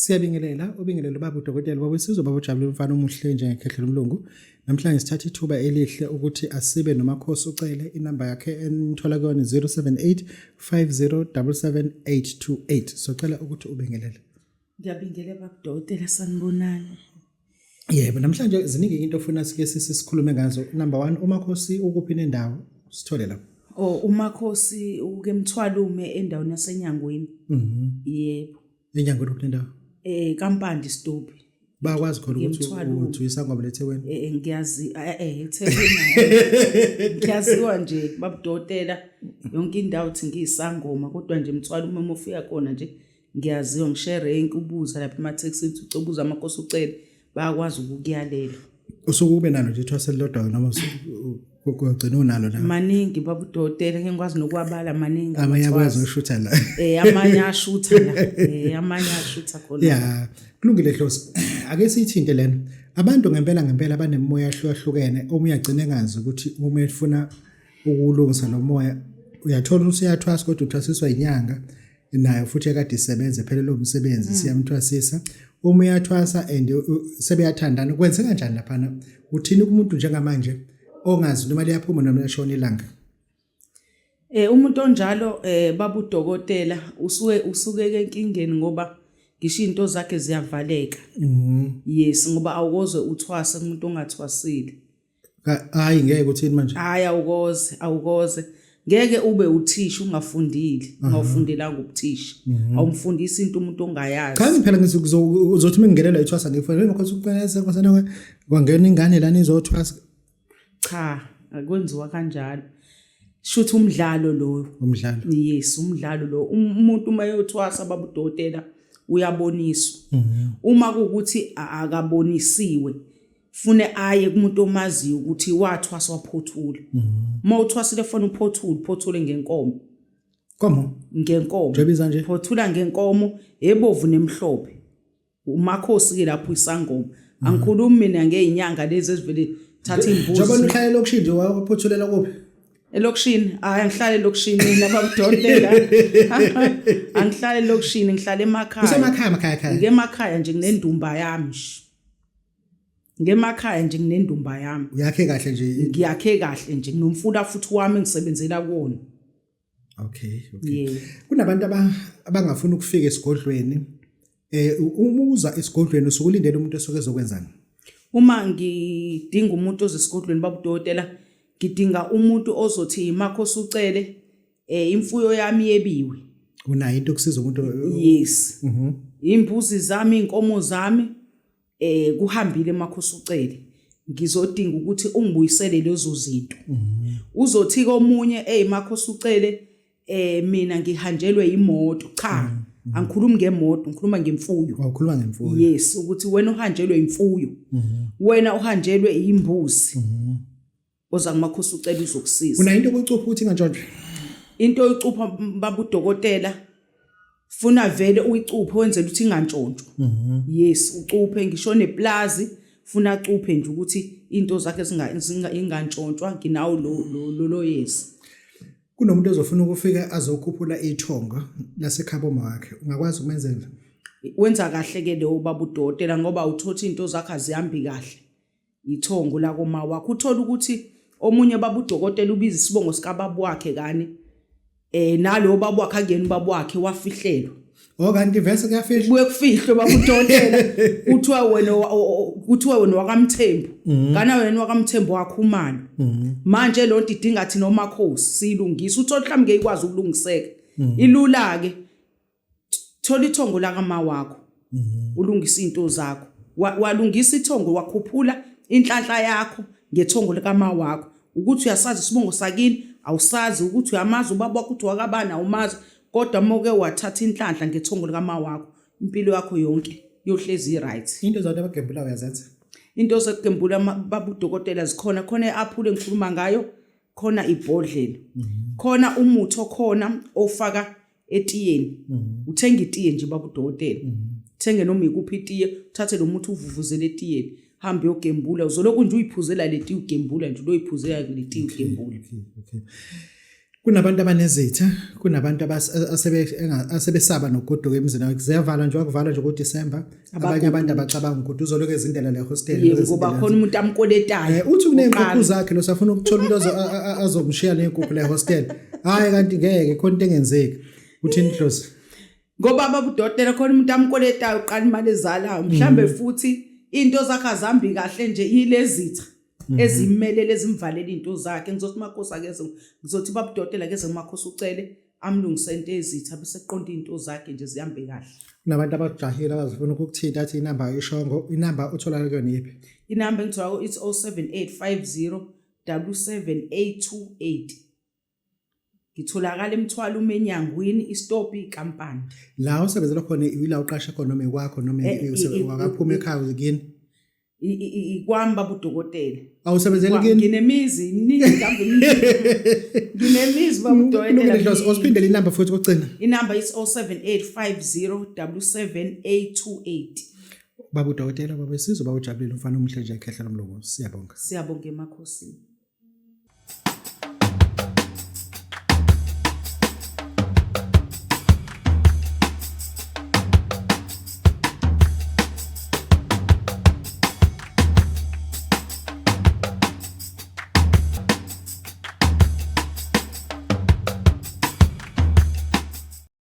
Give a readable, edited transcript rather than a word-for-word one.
Siyabingelela ubingelelo baba udokotela baba Sizwe baba Jabulile Mfana omuhle njengekhehlela umlungu. Namhlanje sithatha ithuba elihle ukuthi asibe nomakhosi ucele inamba yakhe enithola kuyona 078 5077828. Socela ukuthi ubingelele. Ngiyabingelela baba udokotela sanibonani. Yebo namhlanje ziningi into ofuna sike sikhulume ngazo. Number 1 umakhosi ukuphi nendawo sithole lapho. Umakhosi uke Mthwalume endaweni yaseNyangweni. Yebo. Enyangweni kuphi nendawo? Kampandi Stop. Bakwazi khona ukuthi uyisangoma leThekwini. Ngiyazi eThekwini. Ngiyaziwa nje babudokotela yonke indawo uthi ngiyisangoma kodwa nje Mthwalume uma ufika khona nje ngiyaziwa ngishare rank ubuza lapha emaTaxi uthi ucobuza amakhosi ucele bayakwazi ukukuyalela. Usuke ube nalo nje ithwase lodwa noma ugcina unalo la. Maningi babudokotela ngikwazi nokwabala maningi. Amanye akwazi ushutha la. Amanye ashutha la. Amanye ashutha khona. Yeah, kulungile Dlosi. Ake siyithinte lena. Abantu ngempela abanemoya ehlukahlukene omunye agcine engazi ukuthi uma efuna ukulungisa lo moya uyathola usiyathwasa kodwa uthwasiswa inyanga nayo futhi ekade isebenze phela lo msebenzi siyamthwasisa. Uma uyathwasa and sebeyathandana kwenzeka kanjani lapha? Uthini kumuntu njengamanje ongazi noma liyaphuma noma liyashona ilanga? Umuntu onjalo babudokotela usuke enkingeni ngoba ngisho into zakhe ziyavaleka. Yes ngoba awukoze uthwase umuntu ongathwasile. Hayi ngeke uthini manje? Hayi awukoze. Ngeke ube uthisha ungafundile, ungawufundelanga ubuthisha. Awumfundisi into umuntu ongayazi. Cha phela uzothi mingelela ithwasa ngifanele ngokho ukuqinisa kwasana kwangena ingane lana izothwasa. Cha, akwenziwa kanjalo. Shuthi umdlalo lo. Umdlalo. Yes, umdlalo lo. Umuntu mayothwasa babudokotela uyaboniswa. Uma kuukuthi akabonisiwe fune aye kumuntu omaziyo ukuthi wathwasa waphothula. Uma uthwasile funa uphothule ngenkomo. Komo? Ngenkomo. Njebiza nje. Phothula ngenkomo ebovu nemhlophe. Umakhosi ke lapho isangoma. Angikhulumi mina ngeinyanga lezi ezivele thatha imbuzi. Njengoba uhlala elokushini nje waphothulela kuphi? Elokushini, angihlala elokushini mina babudokotela. Angihlala elokushini, ngihlala emakhaya. Usemakhaya? Ngemakhaya nje nginendumba yami. Ngemakhaya nje nginendumba yami. Uyakhe kahle nje? Ngiyakhe kahle nje nginomfula futhi wami ngisebenzela kuona. Okay. Yeah. Kunabantu abangafuna ukufika esigodlweni. Umuza esigodlweni usukulindela umuntu osuke ezokwenzani? Uma ngidinga umuntu ozesigodlweni babudokotela ngidinga umuntu ozothi imakhosi ucele imfuyo yami yebiwe. Unayo into okusiza umuntu? Yes. Imbuzi zami, inkomo zami kuhambile emakhosi ucele. Ngizodinga ukuthi ungibuyisele lezo zinto. Uzothi komunye emakhosi ucele mina ngihanjelwe imoto. Cha, angikhulumi ngemoto, ngikhuluma ngemfuyo. Awukhuluma ngemfuyo? Yes, ukuthi wena uhanjelwe imfuyo. Wena uhanjelwe imbuzi. Oza kumakhosi ucela uzokusiza. Una into okucupha ukuthi ngantshontshe? Into oyicupha babudokotela funa vele uyicuphe wenzela ukuthi ingantshontshwa. Yes, ucuphe ngisho neplazi funa acuphe nje ukuthi into zakhe ingantshontshwa nginawo lo yes. Kunomuntu ozofuna ukufika azokhuphula ithonga laseKhaboma wakhe. Ungakwazi ukumenzela? Wenza kahle ke leyo babudokotela ngoba uthothi into zakhe azihambi kahle. Ithongo la koma wakho uthola ukuthi omunye babudokotela ubiza isibongo sikababu wakhe kani nalo babu wakhe angena babu wakhe wafihlelwa. Kanti vese kuyafihlwa? Kuye kufihlwe babudokotela kuthiwa wena wakamthembu kana wena wakamthembu wakhumalo. Manje lo nto idingathi nomakhosi silungisa uthola mhlambe ngekwazi ukulungiseka. Ilula ke thola ithongo la kama wakho ulungisa into zakho. Walungisa ithongo wakhuphula inhlanhla yakho ngethongo likama wakho ukuthi uyasazi isibongo sakini awusazi ukuthi uyamazi ubaba wakho uthi wakabana awumazi kodwa moke wathatha inhlanhla ngethongo likama wakho impilo yakho yonke yohlezi right. Into zonke abagembula uyazenza? Into zokugembula babudokotela zikhona eaphule ngikhuluma ngayo khona ibhodlela khona umuthi okhona ofaka etiyeni uthenga itiye nje babudokotela thenge noma ikuphi itiye uthathe lo muthi uvuvuzele etiyeni hambe yogembula uzoloku nje uyiphuzela leti ugembula nje uloyiphuzela leti ugembula. Okay. Kunabantu abanezitha, kunabantu asebesaba nokugoduka emzini. Ziyavala nje wakuvala nje kuDisember. Abanye abantu abacabanga ukuthi uzoloku ezindlela le hostel. Yebo ngoba khona umuntu amkoletayo. Uthi kunenkukhu zakhe lo safuna ukuthola umuntu azomshiya nenkukhu le hostel. Hayi kanti ngeke khona into engenzeki. Uthini Dlozi? Ngoba babudodela khona umuntu amkoletayo uqala imali ezalayo. Mhlambe futhi into zakhe azambi kahle nje yilezitha. Ezimelele ezimvalela into zakhe ngizothi makhosi akeze ngizothi babudodela keze makhosi ucele amlungise into ezitha bese qonda into zakhe nje zihambe kahle. Kunabantu abajahile abazifuna ukukuthinta athi inamba ayishongo inamba uthola kuyona yiphi? Inamba engithola it's 07850778828. Ngitholakala eMthwalo umenyangweni istop ikampani. La usebenzela khona ila uqasha khona noma ekwakho noma wakaphuma ekhaya ukini? Ikwamba budokotela. Awusebenzele kini? Nginemizi iningi kambe nginemizi babudokotela. Dlozi usiphindele inamba futhi ukugcina. Inamba is 07850778828. Babudokotela babesizwe bawujabulile umfana omhle nje ekhehla lomlungu. Siyabonga. Siyabonga emakhosini.